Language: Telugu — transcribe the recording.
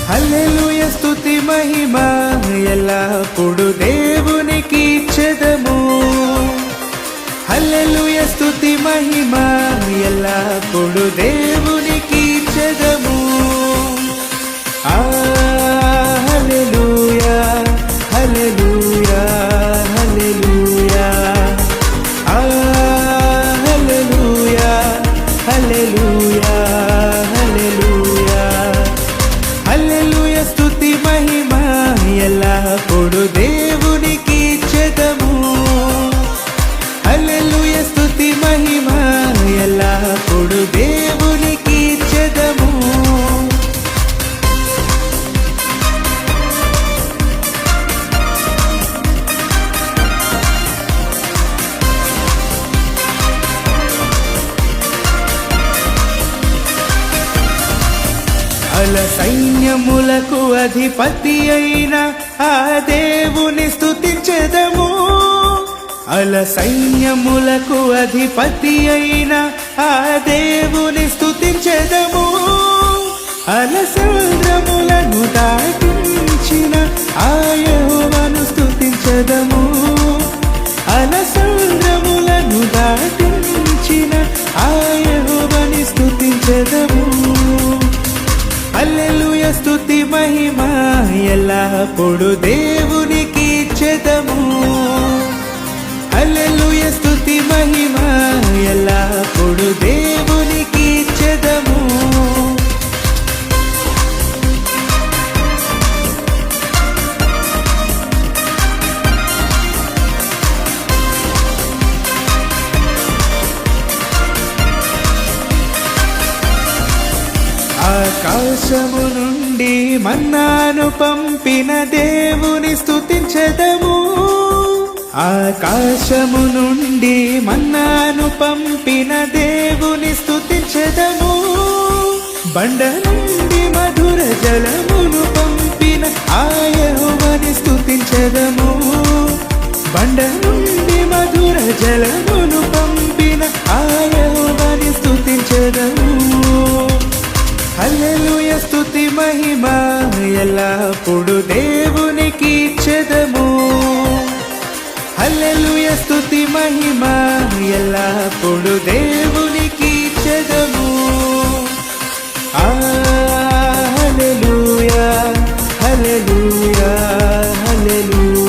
హల్లెలూయా స్తుతి మహిమ ఎల్లప్పుడు దేవునికి ఇచ్చెదము. హల్లెలూయా స్తుతి మహిమ ఎల్లప్పుడు దేవునికి ఇచ్చెదము. హల్లెలూయా హల్లెలూయా హల్లెలూయా హల్లెలూయా హల్లెలూయా హల్లెలూయా హల్లెలూయా స్తుతి మహిమ ఎల్లప్పుడు దేవునికి ఇచ్చెదము. హల్లెలూయా స్తుతి మహిమ ఎల్లప్పుడు దేవునికి ఇచ్చెదము. అల సైన్యములకు అధిపతి అయిన ఆ దేవుని స్తుతించెదము. అల సైన్యములకు అధిపతి అయిన ఆ దేవుని స్తుతించెదము. అల సముద్రములను దాటించిన ఆ యెహోవాను స్తుతించెదము. అల సముద్రములను దాటించిన ఆ యెహోవాని స్తుతించెదము. హల్లెలూయా స్తుతి మహిమ ఎల్లప్పుడు దేవునికి ఇచ్చెదము. హల్లెలూయా స్తుతి మహిమ ఎల్లప్పుడు దేవునికి ఇచ్చెదము. ఆకాశము నుండి మన్నాను పంపిన దేవుని స్తుతించెదము. ఆకాశము నుండి మన్నాను పంపిన దేవుని స్తుతించెదము. బండ నుండి మధుర జలమును పంపిన ఆ యెహోవాని స్తుతించెదము. బండ నుండి మధుర జలమును పంపిన ఆ యెహోవాని స్తుతించెదము. హల్లెలూయా స్తుతి మహిమ ఎల్లప్పుడు దేవునికి ఇచ్చెదము. హల్లెలూయా స్తుతి మహిమ ఎల్లప్పుడు దేవునికి ఇచ్చెదము. హల్లెలూయా హల్లెలూయా హల్లెలూయా